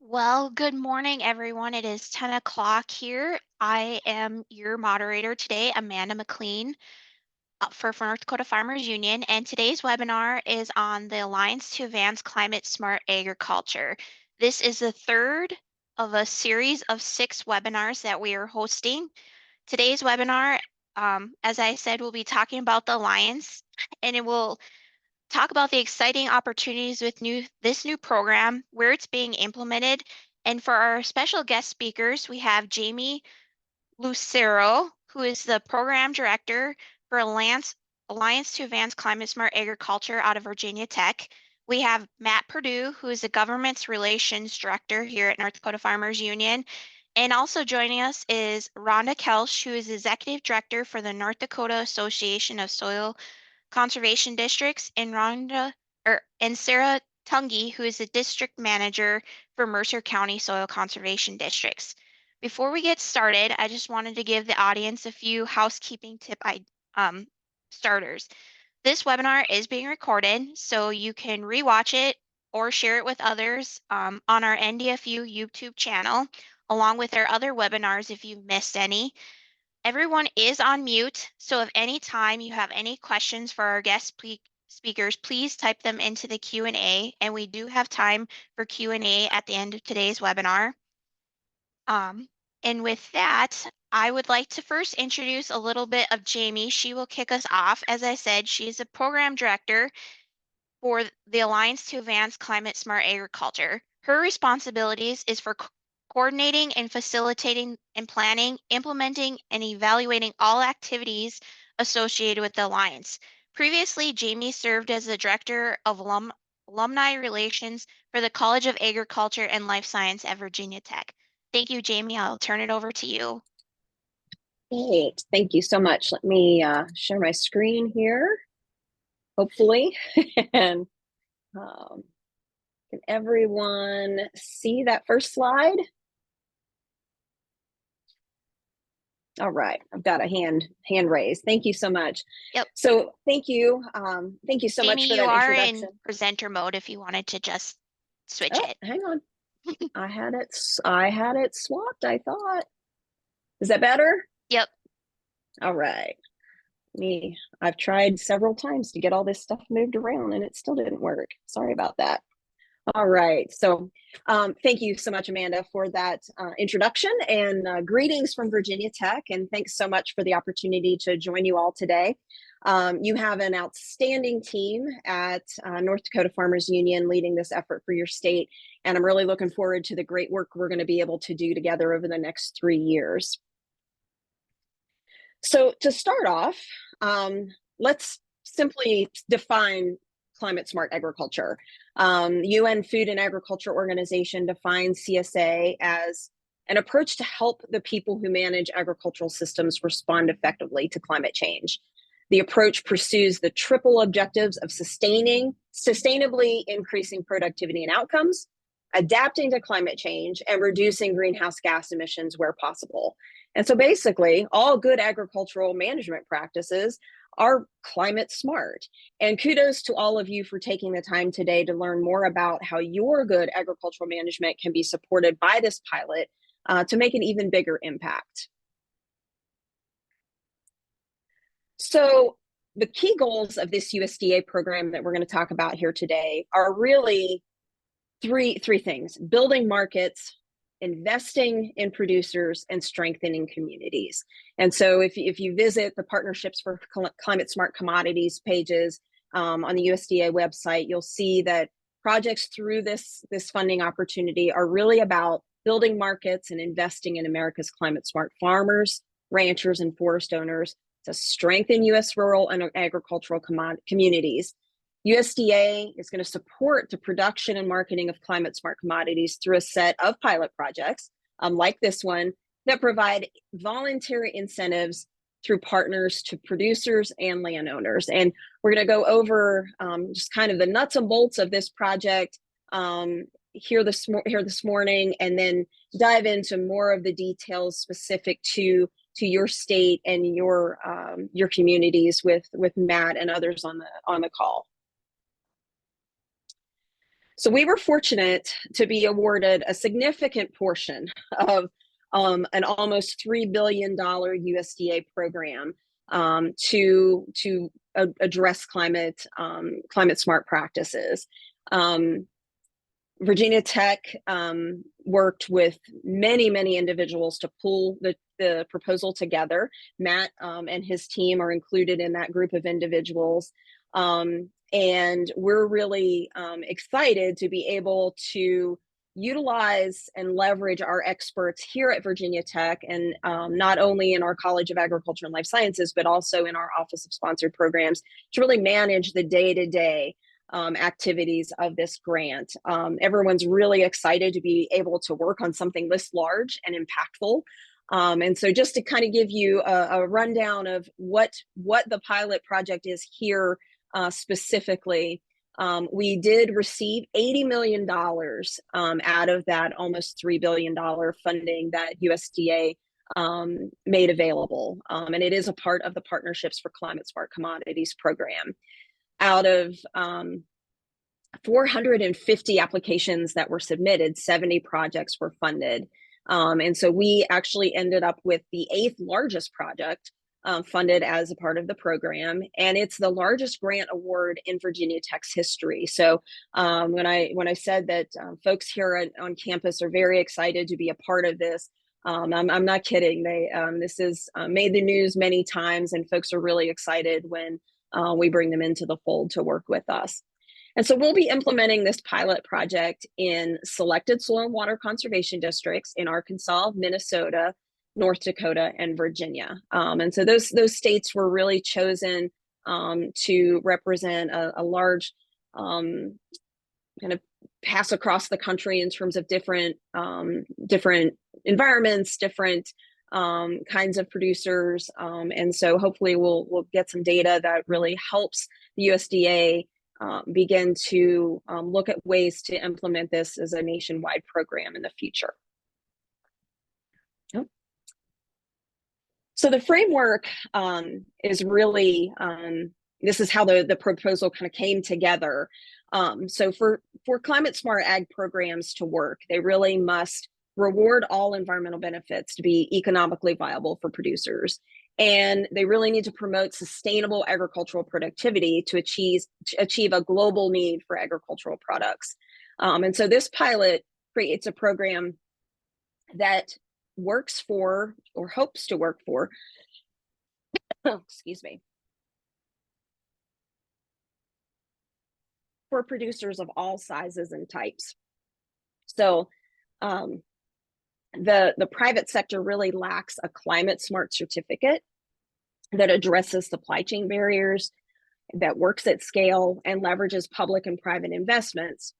Well, good morning, everyone. It is 10 o'clock here. I am your moderator today, Amanda McLean, for North Dakota Farmers Union, and today's webinar is on the Alliance to Advance Climate Smart Agriculture. This is the third of a series of 6 webinars that we are hosting. Today's webinar, as I said, we'll be talking about the Alliance, and it will talk about the exciting opportunities with this new program, where it's being implemented. And for our special guest speakers, we have Jamie Lucero, who is the Program Director for Alliance to Advance Climate Smart Agriculture out of Virginia Tech. We have Matt Perdue, who is the Government Relations Director here at North Dakota Farmers Union. And also joining us is Rhonda Kelsch, who is Executive Director for the North Dakota Association of Soil Conservation Districts, and Sarah Tunge, who is the District Manager for Mercer County Soil Conservation Districts. Before we get started, I just wanted to give the audience a few housekeeping starters. This webinar is being recorded, so you can rewatch it or share it with others on our NDFU YouTube channel, along with our other webinars if you've missed any. Everyone is on mute, so if any time you have any questions for our guest speakers, please type them into the Q&A, and we do have time for Q&A at the end of today's webinar. And with that, I would like to first introduce a little bit of Jamie. She will kick us off. As I said, she's a program director for the Alliance to Advance Climate Smart Agriculture. Her responsibilities is for coordinating and facilitating and planning, implementing, and evaluating all activities associated with the Alliance. Previously, Jamie served as the Director of Alumni Relations for the College of Agriculture and Life Science at Virginia Tech. Thank you, Jamie. I'll turn it over to you. Great. Thank you so much. Let me share my screen here, hopefully. And can everyone see that first slide? All right, I've got a hand raised. Thank you so much. Yep. So thank you so Jamie, much for that introduction. you are in presenter mode if you wanted to just switch it. Hang on. I had it swapped, I thought. Is that better? Yep. All right. I've tried several times to get all this stuff moved around and it still didn't work. Sorry about that. All right. So thank you so much, Amanda, for that introduction, and greetings from Virginia Tech. And thanks so much for the opportunity to join you all today. You have an outstanding team at North Dakota Farmers Union leading this effort for your state. And I'm really looking forward to the great work we're going to be able to do together over the next 3 years. So to start off, let's simply define climate smart agriculture. UN Food and Agriculture Organization defines CSA as an approach to help the people who manage agricultural systems respond effectively to climate change. The approach pursues the triple objectives of sustainably increasing productivity and outcomes, adapting to climate change, and reducing greenhouse gas emissions where possible. And so basically, all good agricultural management practices are climate smart. And kudos to all of you for taking the time today to learn more about how your good agricultural management can be supported by this pilot to make an even bigger impact. So the key goals of this USDA program that we're going to talk about here today are really three things: building markets, investing in producers, and strengthening communities. And so if you visit the Partnerships for Climate Smart Commodities pages on the USDA website, you'll see that projects through this funding opportunity are really about building markets and investing in America's climate smart farmers, ranchers, and forest owners to strengthen U.S. rural and agricultural communities. USDA is going to support the production and marketing of climate smart commodities through a set of pilot projects, like this one, that provide voluntary incentives through partners to producers and landowners. And we're going to go over just kind of the nuts and bolts of this project here this morning, and then dive into more of the details specific to your state and your communities with Matt and others on the call. So we were fortunate to be awarded a significant portion of an almost $3 billion USDA program to address climate smart practices. Virginia Tech worked with many individuals to pull the proposal together. Matt and his team are included in that group of individuals. And we're really excited to be able to utilize and leverage our experts here at Virginia Tech, and not only in our College of Agriculture and Life Sciences, but also in our Office of Sponsored Programs, to really manage the day-to-day activities of this grant. Everyone's really excited to be able to work on something this large and impactful. And so just to kind of give you a rundown of what the pilot project is here specifically, we did receive $80 million out of that almost $3 billion funding that USDA made available. And it is a part of the Partnerships for Climate Smart Commodities program. Out of 450 applications that were submitted, 70 projects were funded. And so we actually ended up with the 8th largest project funded as a part of the program, and it's the largest grant award in Virginia Tech's history. So when I said that folks here on campus are very excited to be a part of this, I'm not kidding. This has made the news many times, and folks are really excited when we bring them into the fold to work with us. And so we'll be implementing this pilot project in selected soil and water conservation districts in Arkansas, Minnesota, North Dakota, and Virginia. And so those states were really chosen to represent a large kind of pass across the country in terms of different environments, different kinds of producers. And so hopefully we'll get some data that really helps the USDA begin to look at ways to implement this as a nationwide program in the future. So the framework is really, this is how the proposal kind of came together. So for climate smart ag programs to work, they really must reward all environmental benefits to be economically viable for producers. And they really need to promote sustainable agricultural productivity to achieve a global need for agricultural products. And so this pilot creates a program that works for, or hopes to work for, excuse me, for producers of all sizes and types. So the private sector really lacks a climate smart certificate that addresses supply chain barriers, that works at scale, and leverages public and private investments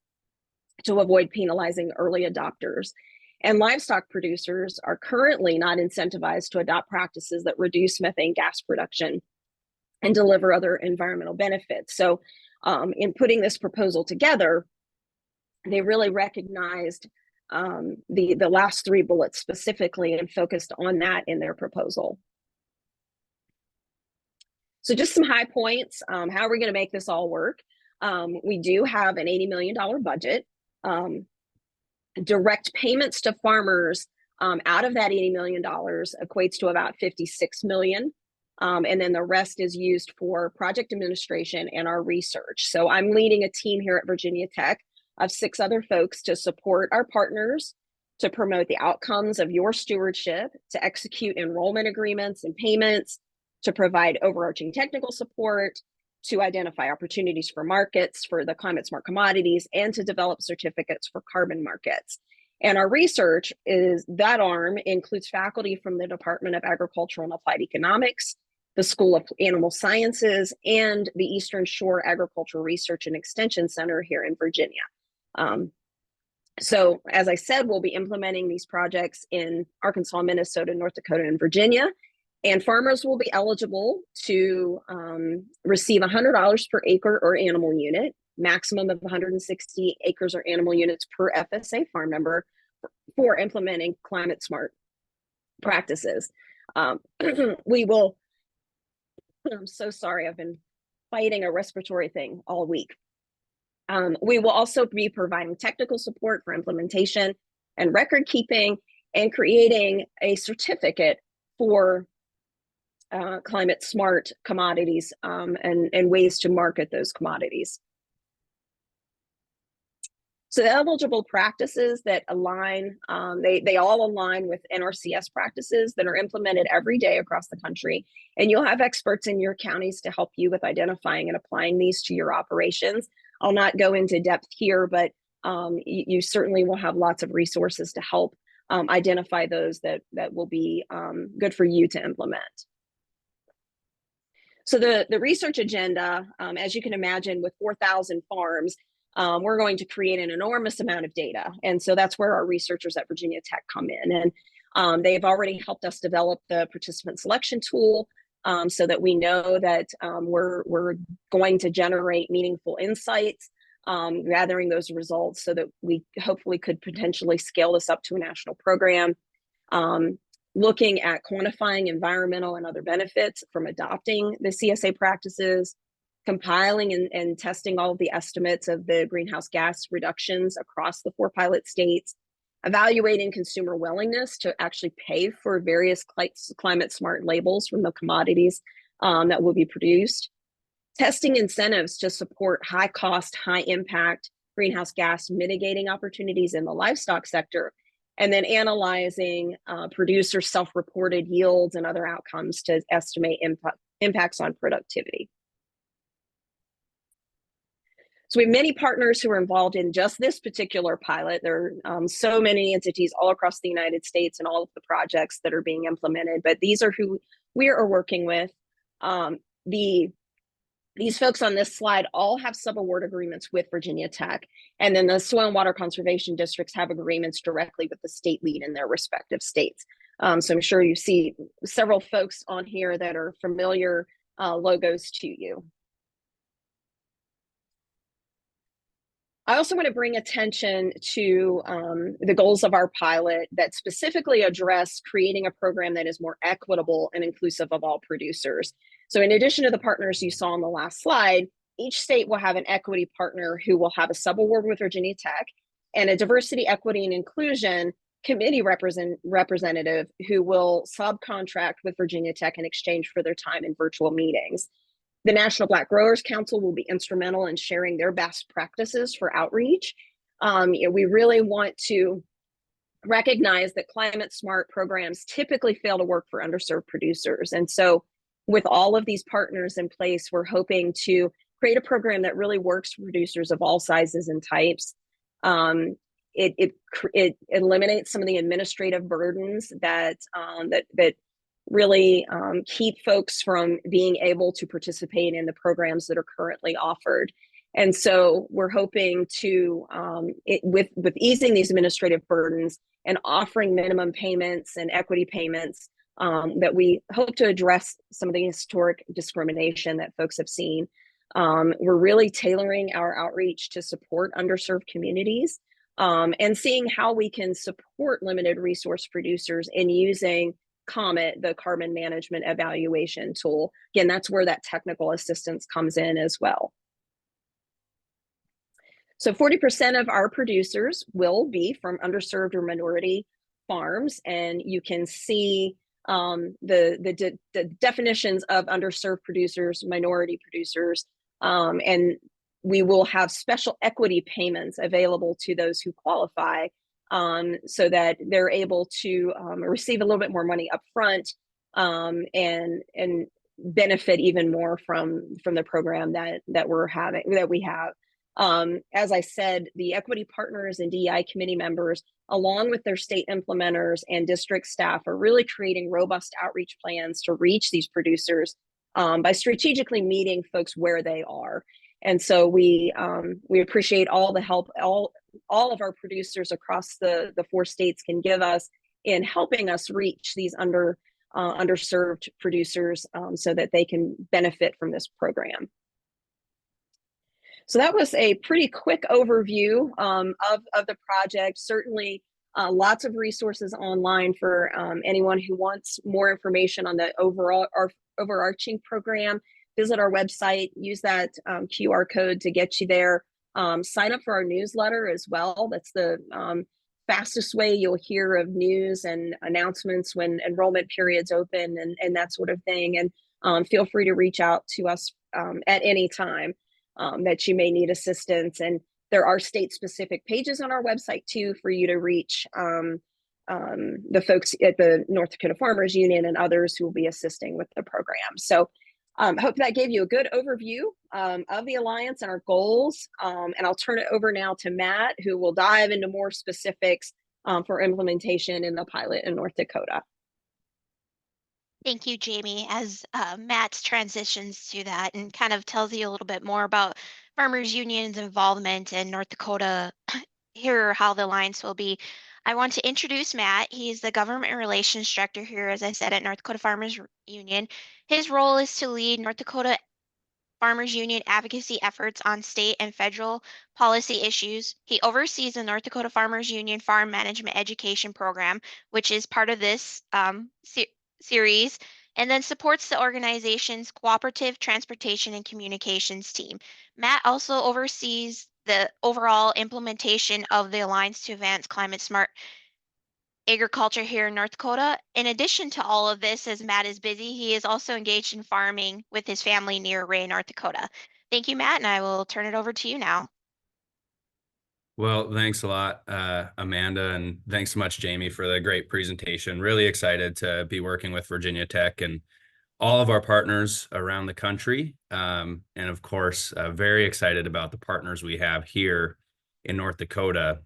to avoid penalizing early adopters. And livestock producers are currently not incentivized to adopt practices that reduce methane gas production and deliver other environmental benefits. So in putting this proposal together, they really recognized the last 3 bullets specifically and focused on that in their proposal. So just some high points. How are we going to make this all work? We do have an $80 million budget. Direct payments to farmers out of that $80 million equates to about $56 million. And then the rest is used for project administration and our research. So I'm leading a team here at Virginia Tech of 6 other folks to support our partners, to promote the outcomes of your stewardship, to execute enrollment agreements and payments, to provide overarching technical support, to identify opportunities for markets for the climate smart commodities, and to develop certificates for carbon markets. And our research is that arm includes faculty from the Department of Agricultural and Applied Economics, the School of Animal Sciences, and the Eastern Shore Agricultural Research and Extension Center here in Virginia. So as I said, we'll be implementing these projects in Arkansas, Minnesota, North Dakota, and Virginia. And farmers will be eligible to receive $100 per acre or animal unit, maximum of 160 acres or animal units per FSA farm member for implementing climate smart practices. We will, I'm so sorry, I've been fighting a respiratory thing all week. We will also be providing technical support for implementation and record keeping, and creating a certificate for climate smart commodities and ways to market those commodities. So the eligible practices that align, they all align with NRCS practices that are implemented every day across the country. And you'll have experts in your counties to help you with identifying and applying these to your operations. I'll not go into depth here, but you certainly will have lots of resources to help identify those that will be good for you to implement. So the research agenda, as you can imagine, with 4,000 farms, we're going to create an enormous amount of data. And so that's where our researchers at Virginia Tech come in. And they've already helped us develop the participant selection tool so that we know that we're going to generate meaningful insights, gathering those results so that we hopefully could potentially scale this up to a national program. Looking at quantifying environmental and other benefits from adopting the CSA practices, compiling and testing all of the estimates of the greenhouse gas reductions across the 4 pilot states, evaluating consumer willingness to actually pay for various climate smart labels from the commodities that will be produced, testing incentives to support high cost, high impact greenhouse gas mitigating opportunities in the livestock sector, and then analyzing producer self-reported yields and other outcomes to estimate impacts on productivity. So we have many partners who are involved in just this particular pilot. There are so many entities all across the United States and all of the projects that are being implemented, but these are who we are working with. These folks on this slide all have sub-award agreements with Virginia Tech, and then the soil and water conservation districts have agreements directly with the state lead in their respective states. So I'm sure you see several folks on here that are familiar logos to you. I also want to bring attention to the goals of our pilot that specifically address creating a program that is more equitable and inclusive of all producers. So in addition to the partners you saw on the last slide, each state will have an equity partner who will have a sub-award with Virginia Tech and a diversity, equity, and inclusion committee representative who will subcontract with Virginia Tech in exchange for their time in virtual meetings. The National Black Growers Council will be instrumental in sharing their best practices for outreach. We really want to recognize that climate smart programs typically fail to work for underserved producers. And so with all of these partners in place, we're hoping to create a program that really works for producers of all sizes and types. It eliminates some of the administrative burdens that really keep folks from being able to participate in the programs that are currently offered. And so we're hoping to, with easing these administrative burdens and offering minimum payments and equity payments, that we hope to address some of the historic discrimination that folks have seen. We're really tailoring our outreach to support underserved communities and seeing how we can support limited resource producers in using COMET, the carbon management evaluation tool. Again, that's where that technical assistance comes in as well. So 40% of our producers will be from underserved or minority farms, and you can see the definitions of underserved producers, minority producers, and we will have special equity payments available to those who qualify so that they're able to receive a little bit more money up front and benefit even more from the program that we have. As I said, the equity partners and DEI committee members, along with their state implementers and district staff, are really creating robust outreach plans to reach these producers by strategically meeting folks where they are. And so we appreciate all the help all of our producers across the 4 states can give us in helping us reach these underserved producers so that they can benefit from this program. So that was a pretty quick overview of the project. Certainly lots of resources online for anyone who wants more information on the overarching program. Visit our website, use that QR code to get you there. Sign up for our newsletter as well. That's the fastest way you'll hear of news and announcements when enrollment periods open and that sort of thing. And feel free to reach out to us at any time that you may need assistance. And there are state-specific pages on our website too for you to reach the folks at the North Dakota Farmers Union and others who will be assisting with the program. So hope that gave you a good overview of the Alliance and our goals. And I'll turn it over now to Matt, who will dive into more specifics for implementation in the pilot in North Dakota. Thank you, Jamie. As Matt transitions to that and kind of tells you a little bit more about Farmers Union's involvement in North Dakota, here how the Alliance will be. I want to introduce Matt. He's the Government Relations Director here, as I said, at North Dakota Farmers Union. His role is to lead North Dakota Farmers Union advocacy efforts on state and federal policy issues. He oversees the North Dakota Farmers Union Farm Management Education Program, which is part of this series, and then supports the organization's cooperative transportation and communications team. Matt also oversees the overall implementation of the Alliance to Advance Climate Smart Agriculture here in North Dakota. In addition to all of this, as Matt is busy, he is also engaged in farming with his family near Ray, North Dakota. Thank you, Matt, and I will turn it over to you now. Well, thanks a lot, Amanda, and thanks so much, Jamie, for the great presentation. Really excited to be working with Virginia Tech and all of our partners around the country. And of course, very excited about the partners we have here in North Dakota.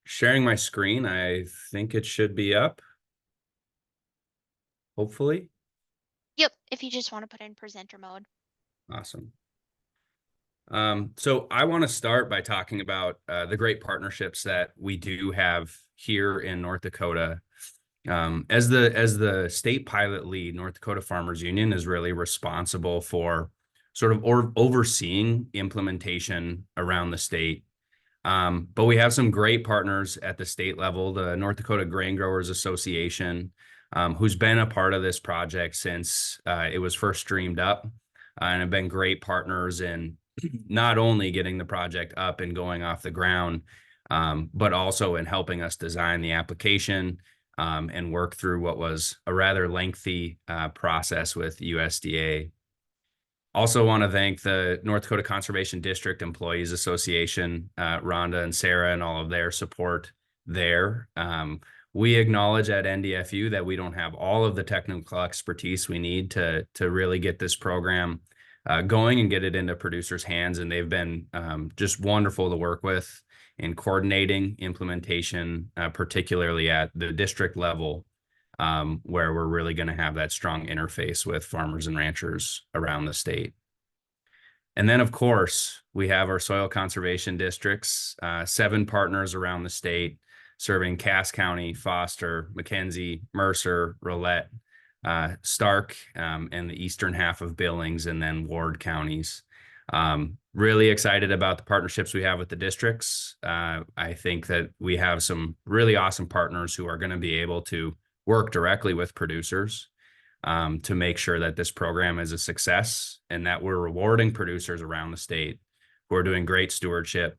Sharing my screen, I think it should be up, hopefully. Yep, if you just want to put in presenter mode. Awesome. So I want to start by talking about the great partnerships that we do have here in North Dakota. As the state pilot lead, North Dakota Farmers Union is really responsible for sort of overseeing implementation around the state. But we have some great partners at the state level, the North Dakota Grain Growers Association, who's been a part of this project since it was first dreamed up, and have been great partners in not only getting the project up and going off the ground, but also in helping us design the application and work through what was a rather lengthy process with USDA. Also want to thank the North Dakota Conservation District Employees Association, Rhonda and Sarah, and all of their support there. We acknowledge at NDFU that we don't have all of the technical expertise we need to really get this program going and get it into producers' hands. And they've been just wonderful to work with in coordinating implementation, particularly at the district level, where we're really going to have that strong interface with farmers and ranchers around the state. And then, of course, we have our soil conservation districts, 7 partners around the state, serving Cass County, Foster, McKenzie, Mercer, Rolette, Stark, and the eastern half of Billings, and then Ward counties. Really excited about the partnerships we have with the districts. I think that we have some really awesome partners who are going to be able to work directly with producers to make sure that this program is a success and that we're rewarding producers around the state who are doing great stewardship,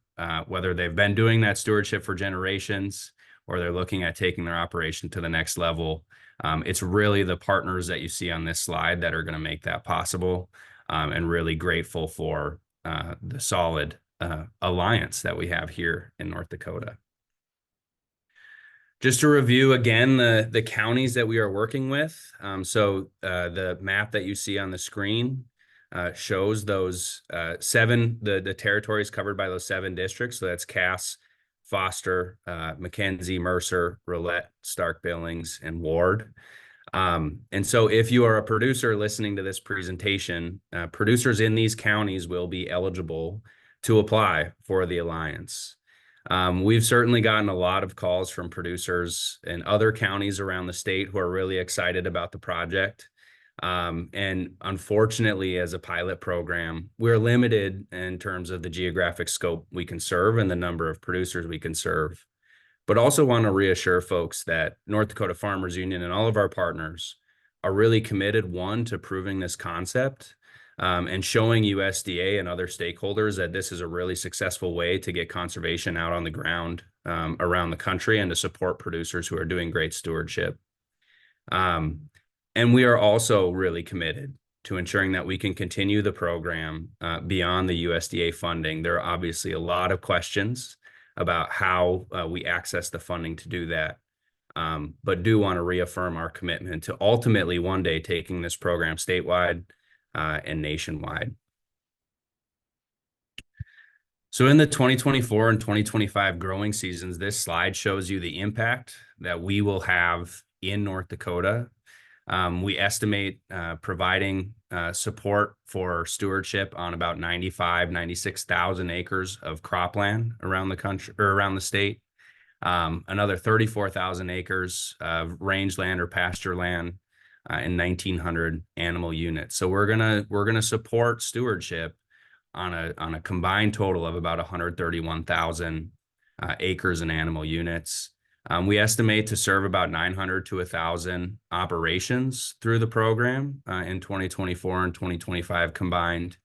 whether they've been doing that stewardship for generations or they're looking at taking their operation to the next level. It's really the partners that you see on this slide that are going to make that possible, and really grateful for the solid alliance that we have here in North Dakota. Just to review again, the counties that we are working with. So the map that you see on the screen shows those 7, the territories covered by those 7 districts. So that's Cass, Foster, McKenzie, Mercer, Rolette, Stark, Billings, and Ward. And so if you are a producer listening to this presentation, producers in these counties will be eligible to apply for the Alliance. We've certainly gotten a lot of calls from producers in other counties around the state who are really excited about the project. And unfortunately, as a pilot program, we're limited in terms of the geographic scope we can serve and the number of producers we can serve. But also want to reassure folks that North Dakota Farmers Union and all of our partners are really committed, one, to proving this concept, and showing USDA and other stakeholders that this is a really successful way to get conservation out on the ground around the country and to support producers who are doing great stewardship. And we are also really committed to ensuring that we can continue the program beyond the USDA funding. There are obviously a lot of questions about how we access the funding to do that, but do want to reaffirm our commitment to ultimately one day taking this program statewide and nationwide. So in the 2024 and 2025 growing seasons, this slide shows you the impact that we will have in North Dakota. We estimate providing support for stewardship on about 96,000 acres of cropland around the country or around the state. Another 34,000 acres of rangeland or pasture land, and 1,900 animal units. So we're gonna support stewardship on a combined total of about 131,000 acres and animal units. We estimate to serve about 900 to 1,000 operations through the program in 2024 and 2025 combined.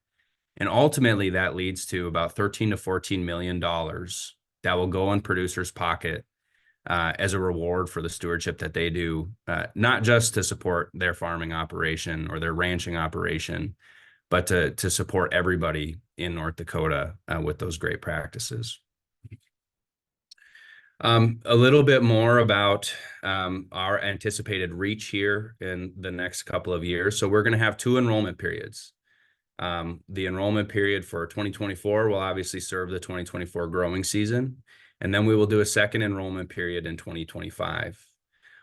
And ultimately, that leads to about $13 to $14 million that will go in producers' pocket as a reward for the stewardship that they do, not just to support their farming operation or their ranching operation, but to support everybody in North Dakota with those great practices. A little bit more about our anticipated reach here in the next couple of years. So we're going to have 2 enrollment periods. The enrollment period for 2024 will obviously serve the 2024 growing season, and then we will do a second enrollment period in 2025.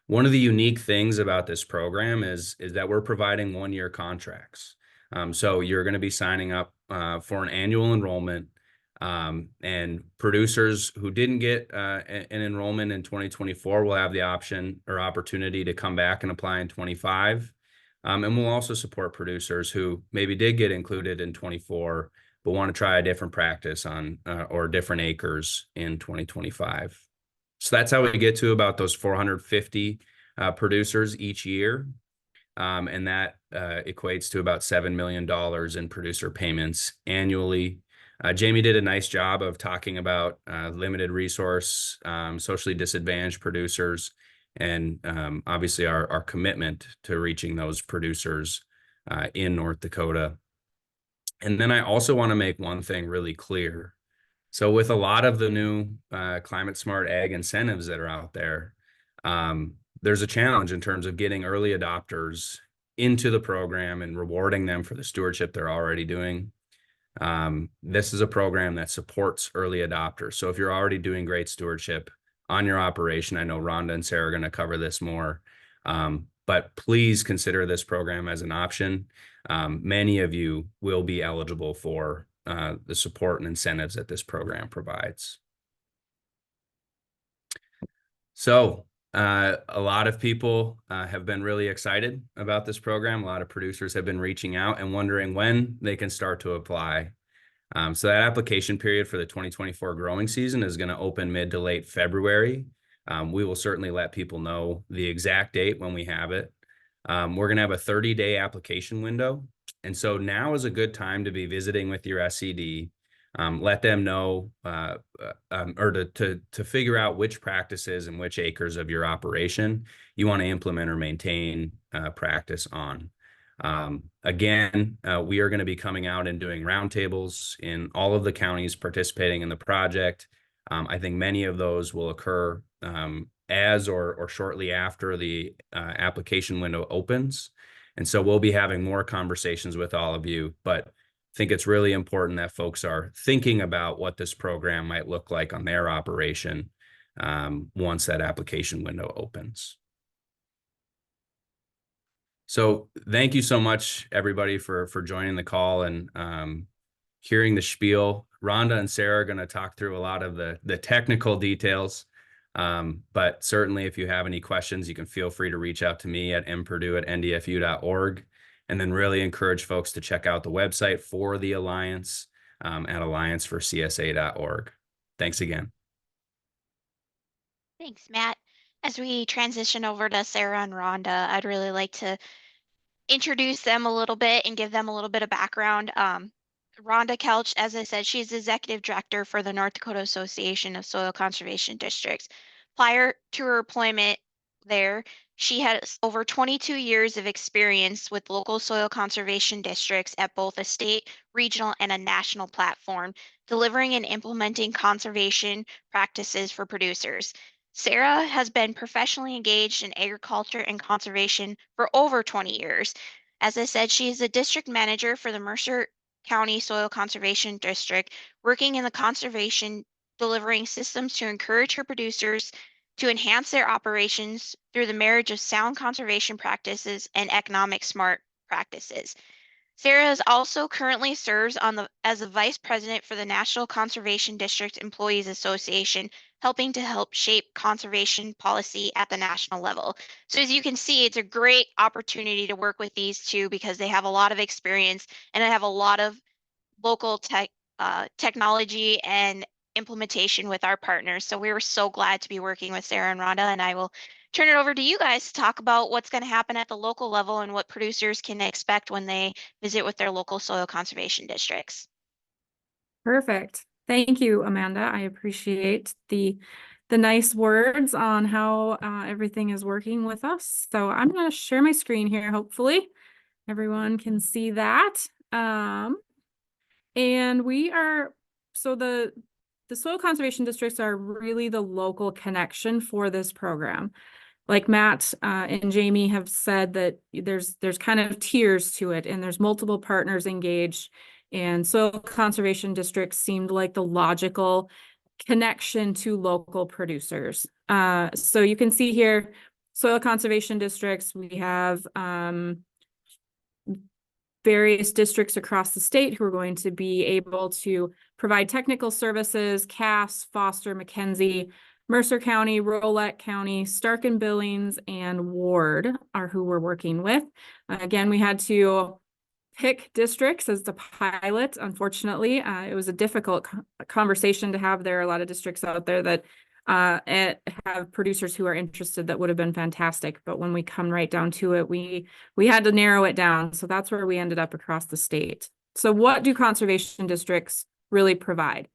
One of the unique things about this program is that we're providing 1-year contracts. So you're going to be signing up for an annual enrollment, and producers who didn't get an enrollment in 2024 will have the option or opportunity to come back and apply in 25. And we'll also support producers who maybe did get included in 24, but want to try a different practice on or different acres in 2025. So that's how we get to about those 450 producers each year. And that equates to about $7 million in producer payments annually. Jamie did a nice job of talking about limited resource, socially disadvantaged producers, and obviously our commitment to reaching those producers in North Dakota. And then I also want to make one thing really clear. So with a lot of the new climate smart ag incentives that are out there, there's a challenge in terms of getting early adopters into the program and rewarding them for the stewardship they're already doing. This is a program that supports early adopters. So if you're already doing great stewardship on your operation, I know Rhonda and Sarah are going to cover this more, but please consider this program as an option. Many of you will be eligible for the support and incentives that this program provides. So a lot of people have been really excited about this program. A lot of producers have been reaching out and wondering when they can start to apply. So that application period for the 2024 growing season is going to open mid to late February. We will certainly let people know the exact date when we have it. We're going to have a 30-day application window. And so now is a good time to be visiting with your SED. Let them know or to figure out which practices and which acres of your operation you want to implement or maintain practice on. Again, we are going to be coming out and doing roundtables in all of the counties participating in the project. I think many of those will occur as or shortly after the application window opens. And so we'll be having more conversations with all of you, but I think it's really important that folks are thinking about what this program might look like on their operation once that application window opens. So thank you so much, everybody, for joining the call and hearing the spiel. Rhonda and Sarah are going to talk through a lot of the technical details. But certainly, if you have any questions, you can feel free to reach out to me at mperdue@ndfu.org. And then really encourage folks to check out the website for the Alliance at allianceforcsa.org. Thanks again. Thanks, Matt. As we transition over to Sarah and Rhonda, I'd really like to introduce them a little bit and give them a little bit of background. Rhonda Kelsch, as I said, she's executive director for the North Dakota Association of Soil Conservation Districts. Prior to her appointment there, she had over 22 years of experience with local soil conservation districts at both a state, regional, and a national platform, delivering and implementing conservation practices for producers. Sarah has been professionally engaged in agriculture and conservation for over 20 years. As I said, she is a district manager for the Mercer County Soil Conservation District, working in the conservation, delivering systems to encourage her producers to enhance their operations through the marriage of sound conservation practices and economic smart practices. Sarah is also currently serves as the vice president for the National Conservation District Employees Association, helping to help shape conservation policy at the national level. So as you can see, it's a great opportunity to work with these two because they have a lot of experience and they have a lot of local technology and implementation with our partners. So we were so glad to be working with Sarah and Rhonda, and I will turn it over to you guys to talk about what's going to happen at the local level and what producers can expect when they visit with their local soil conservation districts. Perfect. Thank you, Amanda. I appreciate the nice words on how everything is working with us. So I'm going to share my screen here. Hopefully everyone can see that. And we are, so the soil conservation districts are really the local connection for this program. Like Matt and Jamie have said that there's kind of tiers to it, and there's multiple partners engaged, and soil conservation districts seemed like the logical connection to local producers. So you can see here, soil conservation districts, we have various districts across the state who are going to be able to provide technical services. Cass, Foster, McKenzie, Mercer County, Rolette County, Stark and Billings, and Ward are who we're working with. Again, we had to pick districts as the pilot. Unfortunately, it was a difficult conversation to have. There are a lot of districts out there that have producers who are interested that would have been fantastic. But when we come right down to it, we had to narrow it down. So that's where we ended up across the state. So what do conservation districts really provide?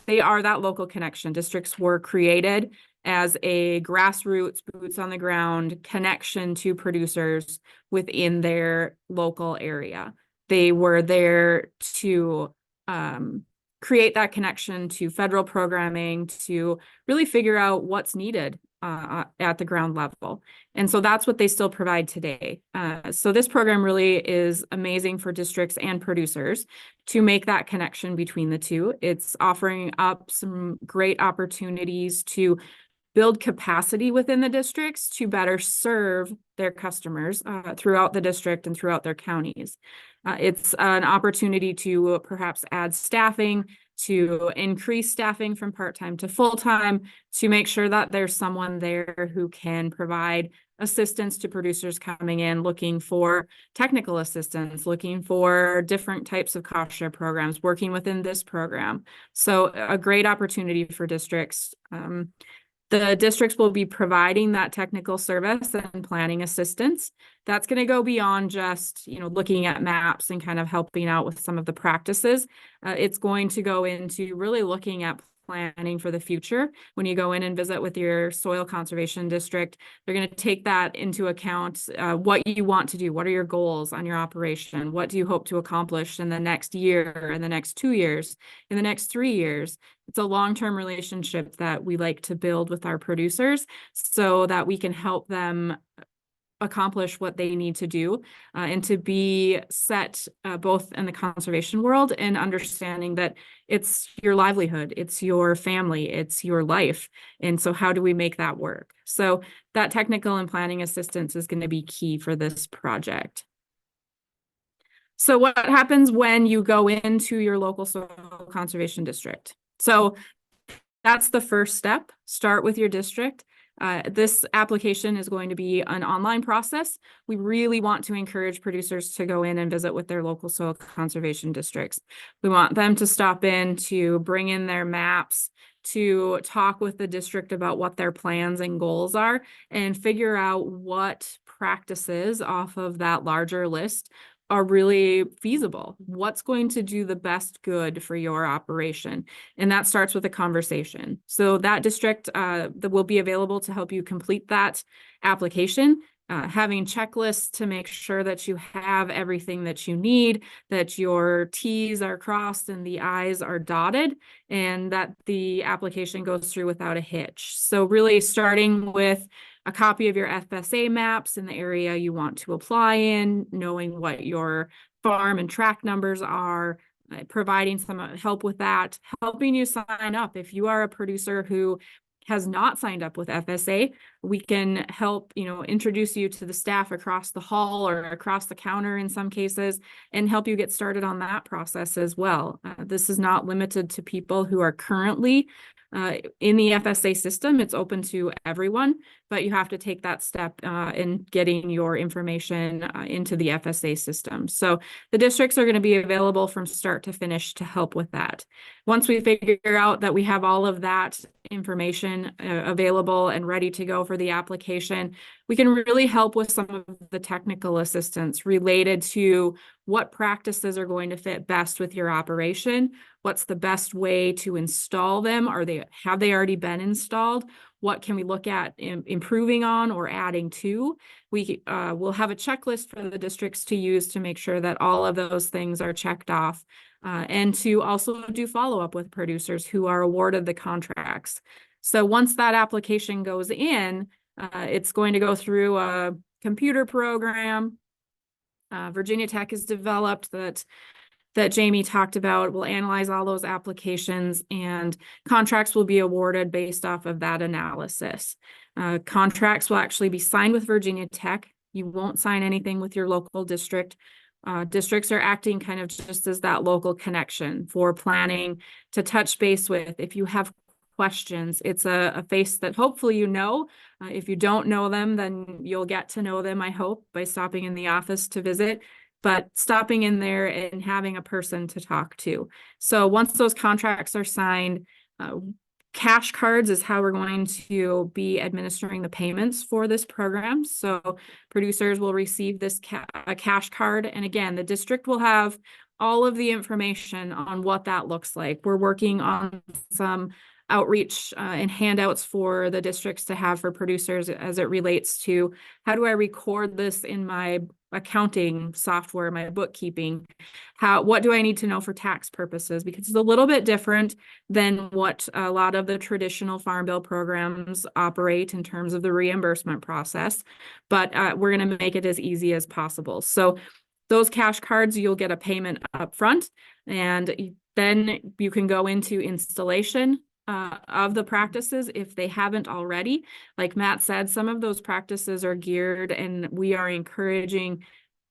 They are that local connection. Districts were created as a grassroots, boots on the ground connection to producers within their local area. They were there to create that connection to federal programming, to really figure out what's needed at the ground level. And so that's what they still provide today. So this program really is amazing for districts and producers to make that connection between the two. It's offering up some great opportunities to build capacity within the districts to better serve their customers throughout the district and throughout their counties. It's an opportunity to perhaps add staffing, to increase staffing from part-time to full-time, to make sure that there's someone there who can provide assistance to producers coming in, looking for technical assistance, looking for different types of cost share programs, working within this program. So a great opportunity for districts. The districts will be providing that technical service and planning assistance. That's going to go beyond just, looking at maps and kind of helping out with some of the practices. It's going to go into really looking at planning for the future. When you go in and visit with your soil conservation district, they're going to take that into account, what you want to do. What are your goals on your operation? What do you hope to accomplish in the next year, in the next 2 years, in the next 3 years? It's a long-term relationship that we like to build with our producers so that we can help them accomplish what they need to do and to be set both in the conservation world and understanding that it's your livelihood, it's your family, it's your life. And so how do we make that work? So that technical and planning assistance is going to be key for this project. So what happens when you go into your local soil conservation district? So that's the first step. Start with your district. This application is going to be an online process. We really want to encourage producers to go in and visit with their local soil conservation districts. We want them to stop in, to bring in their maps, to talk with the district about what their plans and goals are, and figure out what practices off of that larger list are really feasible. What's going to do the best good for your operation? And that starts with a conversation. So that district that will be available to help you complete that application, having checklists to make sure that you have everything that you need, that your T's are crossed and the I's are dotted, and that the application goes through without a hitch. So really starting with a copy of your FSA maps in the area you want to apply in, knowing what your farm and tract numbers are, providing some help with that, helping you sign up. If you are a producer who has not signed up with FSA, we can help, introduce you to the staff across the hall or across the counter in some cases, and help you get started on that process as well. This is not limited to people who are currently in the FSA system. It's open to everyone, but you have to take that step in getting your information into the FSA system. So the districts are going to be available from start to finish to help with that. Once we figure out that we have all of that information available and ready to go for the application, we can really help with some of the technical assistance related to what practices are going to fit best with your operation. What's the best way to install them? Have they already been installed? What can we look at improving on or adding to? We will have a checklist for the districts to use to make sure that all of those things are checked off, and to also do follow-up with producers who are awarded the contracts. So once that application goes in, it's going to go through a computer program. Virginia Tech has developed that Jamie talked about. We'll analyze all those applications, and contracts will be awarded based off of that analysis. Contracts will actually be signed with Virginia Tech. You won't sign anything with your local district. Districts are acting kind of just as that local connection for planning to touch base with. If you have questions, it's a face that hopefully if you don't know them, then you'll get to know them, I hope, by stopping in the office to visit, but stopping in there and having a person to talk to. So once those contracts are signed, cash cards is how we're going to be administering the payments for this program. So producers will receive this a cash card. And again, the district will have all of the information on what that looks like. We're working on some outreach and handouts for the districts to have for producers as it relates to how do I record this in my accounting software, my bookkeeping, what do I need to know for tax purposes, because it's a little bit different than what a lot of the traditional farm bill programs operate in terms of the reimbursement process, but we're going to make it as easy as possible. So those cash cards, you'll get a payment up front, and then you can go into installation of the practices if they haven't already. Like Matt said, some of those practices are geared, and we are encouraging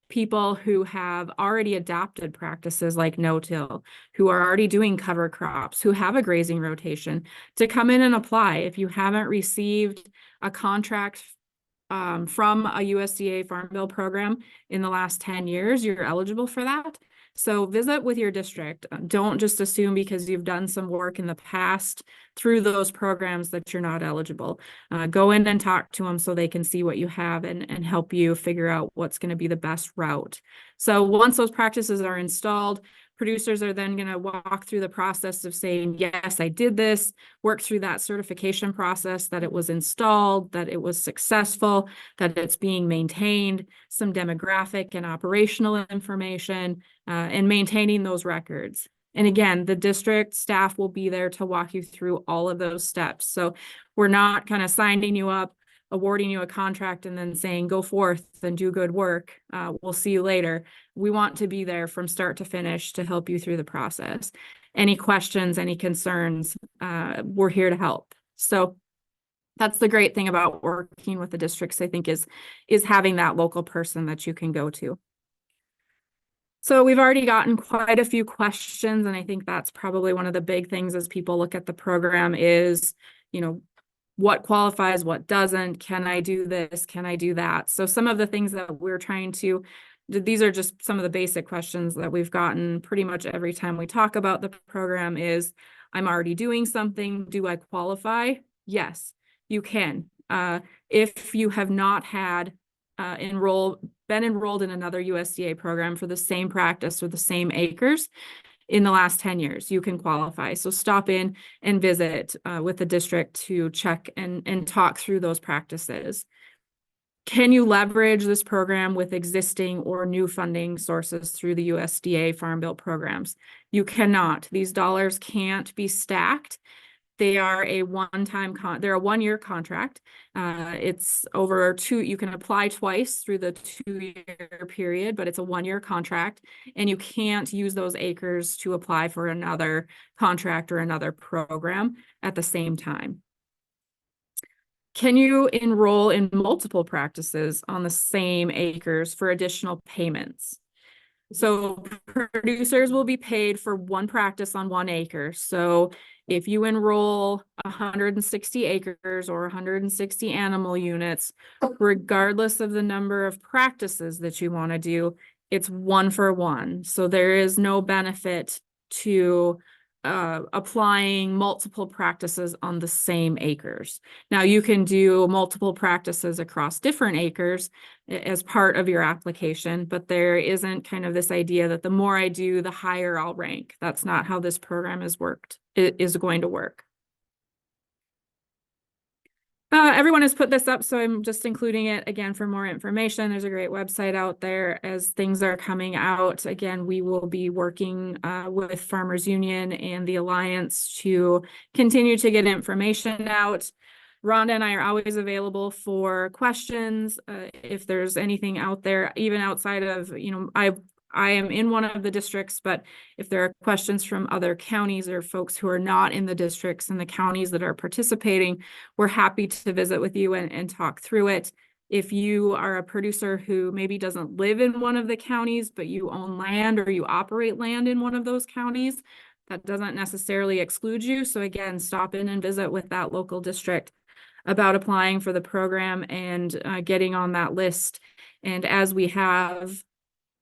people who have already adopted practices like no-till, who are already doing cover crops, who have a grazing rotation, to come in and apply. If you haven't received a contract from a USDA Farm Bill program in the last 10 years, you're eligible for that. So visit with your district. Don't just assume because you've done some work in the past through those programs that you're not eligible. Go in and talk to them so they can see what you have and help you figure out what's going to be the best route. So once those practices are installed, producers are then going to walk through the process of saying, yes, I did this, work through that certification process, that it was installed, that it was successful, that it's being maintained, some demographic and operational information, and maintaining those records. And again, the district staff will be there to walk you through all of those steps. So we're not kind of signing you up, awarding you a contract, and then saying, go forth and do good work. We'll see you later. We want to be there from start to finish to help you through the process. Any questions, any concerns, we're here to help. So that's the great thing about working with the districts, I think, is having that local person that you can go to. So we've already gotten quite a few questions, and I think that's probably one of the big things as people look at the program is, what qualifies, what doesn't, can I do this, can I do that? So some of the things that we're trying to, these are just some of the basic questions that we've gotten pretty much every time we talk about the program is, I'm already doing something, do I qualify? Yes, you can. If you have not had been enrolled in another USDA program for the same practice or the same acres in the last 10 years, you can qualify. So stop in and visit with the district to check and talk through those practices. Can you leverage this program with existing or new funding sources through the USDA Farm Bill programs? You cannot. These dollars can't be stacked. They are a they're a 1-year contract. It's over you can apply twice through the 2-year period, but it's a 1-year contract, and you can't use those acres to apply for another contract or another program at the same time. Can you enroll in multiple practices on the same acres for additional payments? So producers will be paid for one practice on 1 acre. So if you enroll 160 acres or 160 animal units, regardless of the number of practices that you want to do, it's 1 for 1. So there is no benefit to applying multiple practices on the same acres. Now you can do multiple practices across different acres as part of your application, but there isn't kind of this idea that the more I do, the higher I'll rank. That's not how this program is going to work. Everyone has put this up, so I'm just including it again for more information. There's a great website out there as things are coming out. Again, we will be working with Farmers Union and the Alliance to continue to get information out. Rhonda and I are always available for questions. If there's anything out there, even outside of, I am in one of the districts, but if there are questions from other counties or folks who are not in the districts and the counties that are participating, we're happy to visit with you and talk through it. If you are a producer who maybe doesn't live in one of the counties, but you own land or you operate land in one of those counties, that doesn't necessarily exclude you. So again, stop in and visit with that local district about applying for the program and getting on that list. And as we have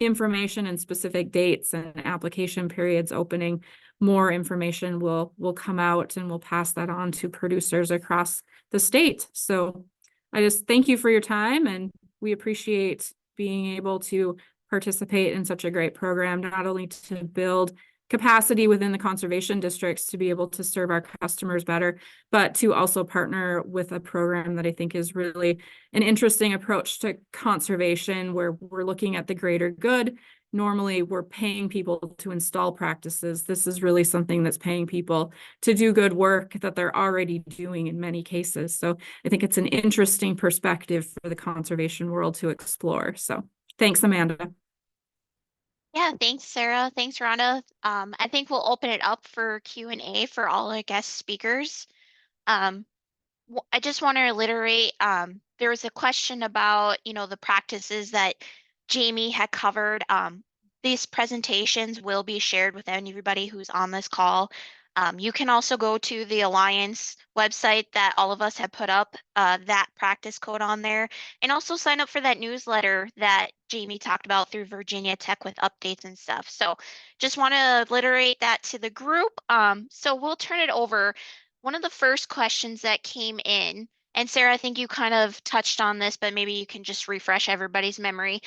information and specific dates and application periods opening, more information will come out, and we'll pass that on to producers across the state. So I just thank you for your time, and we appreciate being able to participate in such a great program, not only to build capacity within the conservation districts to be able to serve our customers better, but to also partner with a program that I think is really an interesting approach to conservation, where we're looking at the greater good. Normally, we're paying people to install practices. This is really something that's paying people to do good work that they're already doing in many cases. So I think it's an interesting perspective for the conservation world to explore. So thanks, Amanda. Yeah, thanks, Sarah. Thanks, Rhonda. I think we'll open it up for Q&A for all our guest speakers. I just want to reiterate, there was a question about, the practices that Jamie had covered. These presentations will be shared with everybody who's on this call. You can also go to the Alliance website that all of us have put up that practice code on there, and also sign up for that newsletter that Jamie talked about through Virginia Tech with updates and stuff. So just want to reiterate that to the group. So we'll turn it over. One of the first questions that came in, and Sarah, I think you kind of touched on this, but maybe you can just refresh everybody's memory.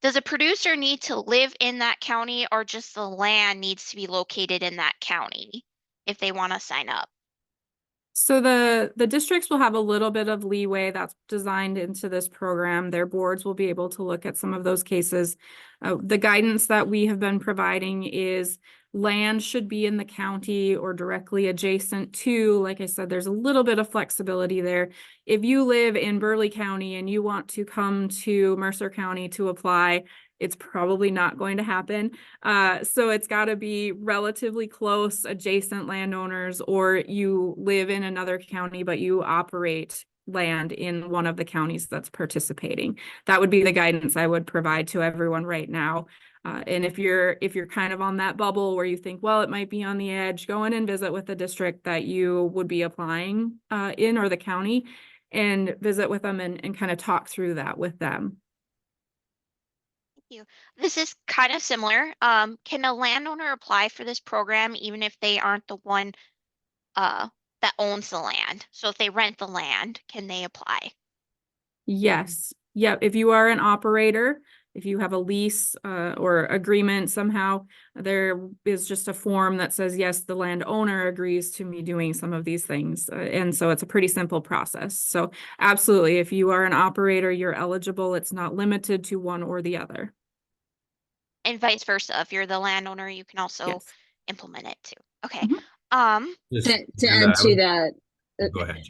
Does a producer need to live in that county, or just the land needs to be located in that county if they want to sign up? So the districts will have a little bit of leeway that's designed into this program. Their boards will be able to look at some of those cases. The guidance that we have been providing is land should be in the county or directly adjacent to. Like I said, there's a little bit of flexibility there. If you live in Burleigh County and you want to come to Mercer County to apply, it's probably not going to happen. So it's got to be relatively close adjacent landowners, or you live in another county, but you operate land in one of the counties that's participating. That would be the guidance I would provide to everyone right now. And if you're kind of on that bubble where you think, well, it might be on the edge, go in and visit with the district that you would be applying in, or the county, and visit with them and kind of talk through that with them. You. This is kind of similar. Can a landowner apply for this program even if they aren't the one that owns the land? So if they rent the land, can they apply? Yes. Yeah, if you are an operator, if you have a lease or agreement somehow, there is just a form that says, yes, the landowner agrees to me doing some of these things. And so it's a pretty simple process. So absolutely, if you are an operator, you're eligible. It's not limited to one or the other. And vice versa. If you're the landowner, you can also Yes. implement it too. Okay. Mhm. To Amanda, add to that, go ahead.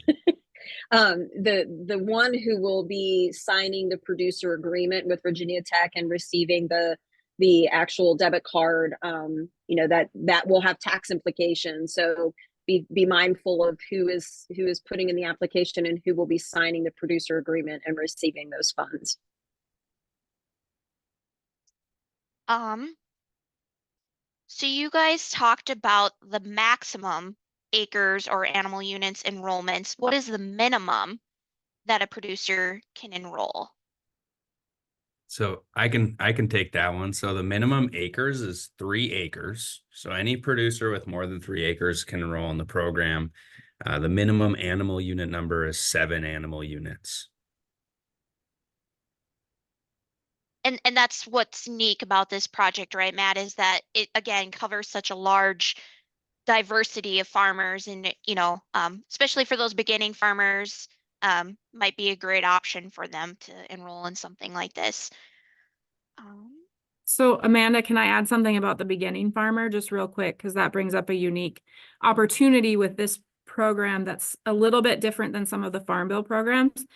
the one who will be signing the producer agreement with Virginia Tech and receiving the actual debit card, you know, that will have tax implications. So be mindful of who is putting in the application and who will be signing the producer agreement and receiving those funds. So you guys talked about the maximum acres or animal units enrollments. What is the minimum that a producer can enroll? So I can take that one. So the minimum acres is 3 acres. So any producer with more than 3 acres can enroll in the program. The minimum animal unit number is 7 animal units. And that's what's unique about this project, right, Matt, is that it again covers such a large diversity of farmers, and especially for those beginning farmers, might be a great option for them to enroll in something like this. So Amanda, can I add something about the beginning farmer just real quick? Because that brings up a unique opportunity with this program that's a little bit different than some of the Farm Bill programs.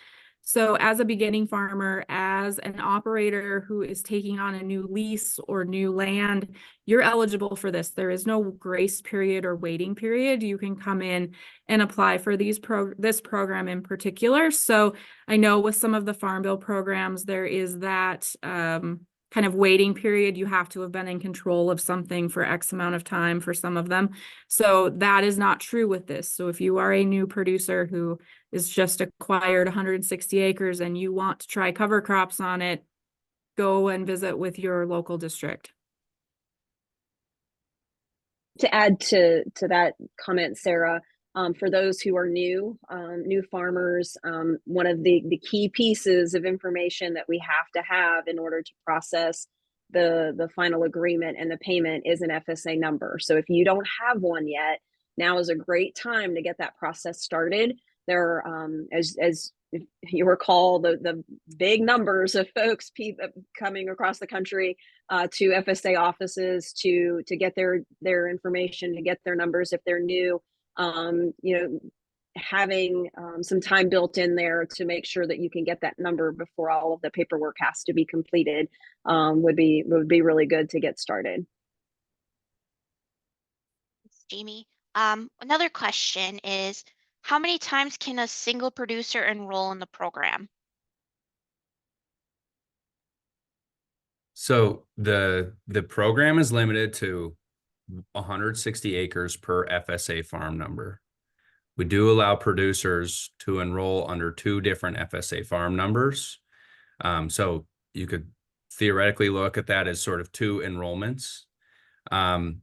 So as a beginning farmer, as an operator who is taking on a new lease or new land, you're eligible for this. There is no grace period or waiting period. You can come in and apply for this program in particular. So I know with some of the Farm Bill programs, there is that kind of waiting period. You have to have been in control of something for X amount of time for some of them. So that is not true with this. So if you are a new producer who is just acquired 160 acres and you want to try cover crops on it, go and visit with your local district. To add to that comment, Sarah, for those who are new farmers, one of the key pieces of information that we have to have in order to process the final agreement and the payment is an FSA number. So if you don't have one yet, now is a great time to get that process started. There, as if you recall, the big numbers of folks coming across the country to FSA offices to get their information, to get their numbers if they're new. Having some time built in there to make sure that you can get that number before all of the paperwork has to be completed would be really good to get started. Thanks, Jamie. Another question is, how many times can a single producer enroll in the program? So the program is limited to 160 acres per FSA farm number. We do allow producers to enroll under 2 different FSA farm numbers. So you could theoretically look at that as sort of 2 enrollments. And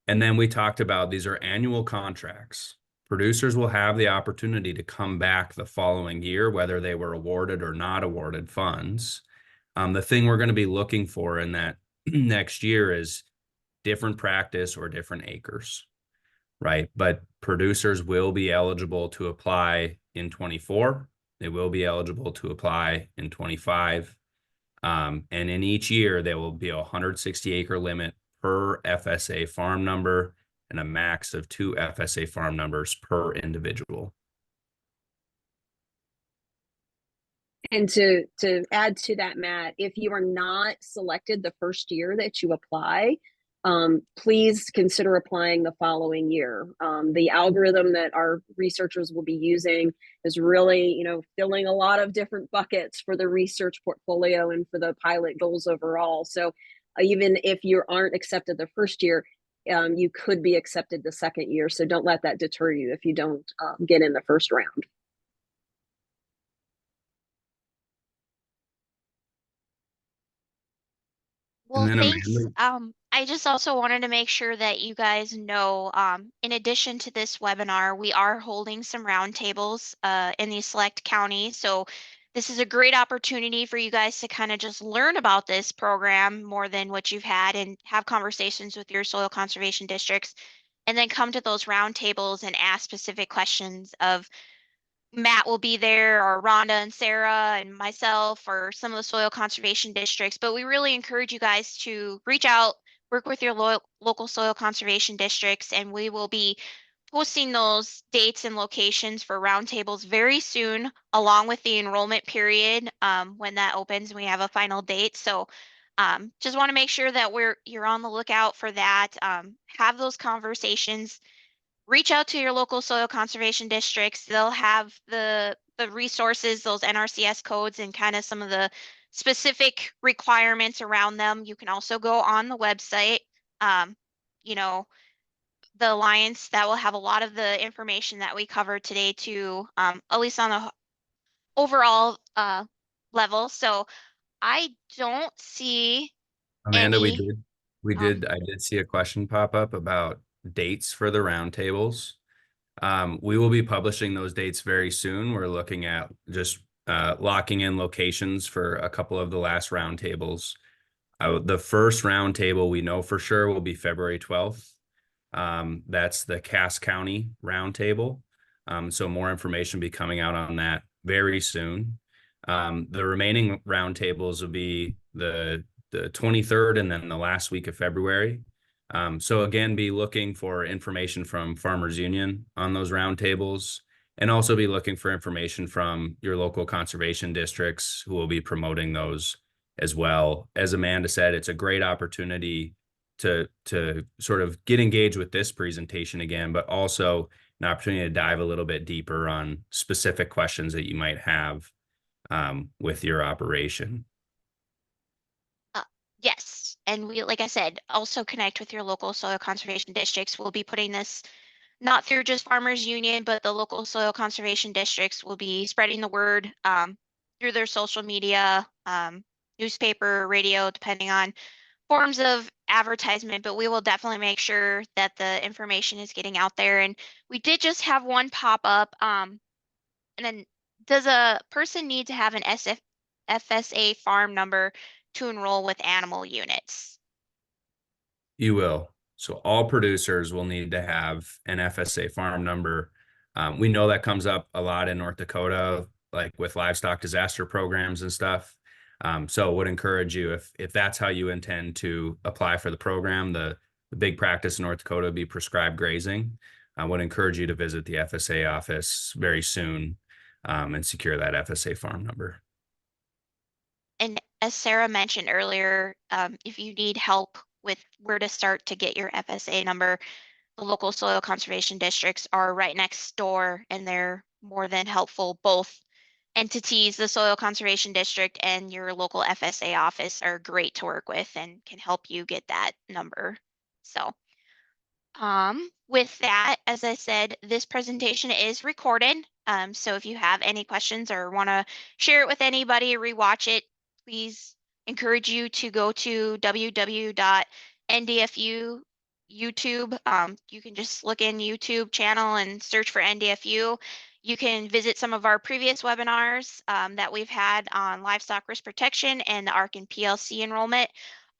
then we talked about these are annual contracts. Producers will have the opportunity to come back the following year, whether they were awarded or not awarded funds. The thing we're going to be looking for in that next year is different practice or different acres, right? But producers will be eligible to apply in 24. They will be eligible to apply in 25. And in each year, there will be a 160 acre limit per FSA farm number and a max of 2 FSA farm numbers per individual. And to add to that, Matt, if you are not selected the first year that you apply, please consider applying the following year. The algorithm that our researchers will be using is really, filling a lot of different buckets for the research portfolio and for the pilot goals overall. So even if you aren't accepted the first year, you could be accepted the second year. So don't let that deter you if you don't get in the first round. Well, thanks. I just also wanted to make sure that you guys know, in addition to this webinar, we are holding some roundtables in these select counties. So this is a great opportunity for you guys to kind of just learn about this program more than what you've had and have conversations with your soil conservation districts, and then come to those roundtables and ask specific questions of Matt will be there, or Rhonda and Sarah and myself, or some of the soil conservation districts. But we really encourage you guys to reach out, work with your local soil conservation districts, and we will be posting those dates and locations for roundtables very soon, along with the enrollment period when that opens and we have a final date. So just want to make sure that you're on the lookout for that. Have those conversations. Reach out to your local soil conservation districts. They'll have the resources, those NRCS codes, and kind of some of the specific requirements around them. You can also go on the website. You know, the Alliance that will have a lot of the information that we covered today too, at least on the overall level. So I don't see Amanda, any. I did see a question pop up about dates for the roundtables. We will be publishing those dates very soon. We're looking at just locking in locations for a couple of the last roundtables. The first roundtable we know for sure will be February 12th. That's the Cass County roundtable. So more information will be coming out on that very soon. The remaining roundtables will be the 23rd and then the last week of February. So again, be looking for information from Farmers Union on those roundtables, and also be looking for information from your local conservation districts who will be promoting those as well. As Amanda said, it's a great opportunity to sort of get engaged with this presentation again, but also an opportunity to dive a little bit deeper on specific questions that you might have with your operation. Yes, and we, like I said, also connect with your local soil conservation districts. We'll be putting this not through just Farmers Union, but the local soil conservation districts will be spreading the word through their social media, newspaper, radio, depending on forms of advertisement. But we will definitely make sure that the information is getting out there. And we did just have one pop up. And then, does a person need to have an FSA farm number to enroll with animal units? You will. So all producers will need to have an FSA farm number. We know that comes up a lot in North Dakota, like with livestock disaster programs and stuff. So would encourage you, if that's how you intend to apply for the program, the big practice in North Dakota would be prescribed grazing. I would encourage you to visit the FSA office very soon and secure that FSA farm number. And as Sarah mentioned earlier, if you need help with where to start to get your FSA number, the local soil conservation districts are right next door, and they're more than helpful. Both entities, the soil conservation district and your local FSA office, are great to work with and can help you get that number. So with that, as I said, this presentation is recorded. So if you have any questions or want to share it with anybody, rewatch it, please encourage you to go to www.ndfu YouTube. You can just look in YouTube channel and search for NDFU. You can visit some of our previous webinars that we've had on livestock risk protection and the ARC and PLC enrollment.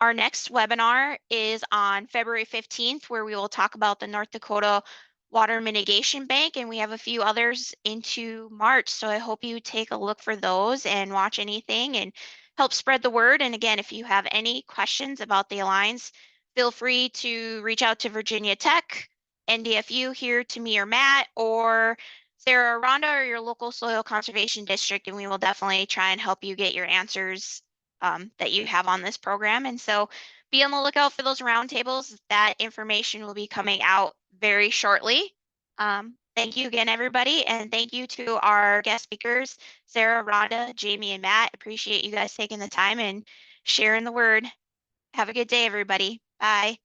Our next webinar is on February 15th, where we will talk about the North Dakota Water Mitigation Bank, and we have a few others into March. So I hope you take a look for those and watch anything and help spread the word. And again, if you have any questions about the Alliance, feel free to reach out to Virginia Tech, NDFU, here to me or Matt, or Sarah or Rhonda, or your local soil conservation district, and we will definitely try and help you get your answers that you have on this program. And so be on the lookout for those roundtables. That information will be coming out very shortly. Thank you again, everybody. And thank you to our guest speakers, Sarah, Rhonda, Jamie, and Matt. Appreciate you guys taking the time and sharing the word. Have a good day, everybody. Bye.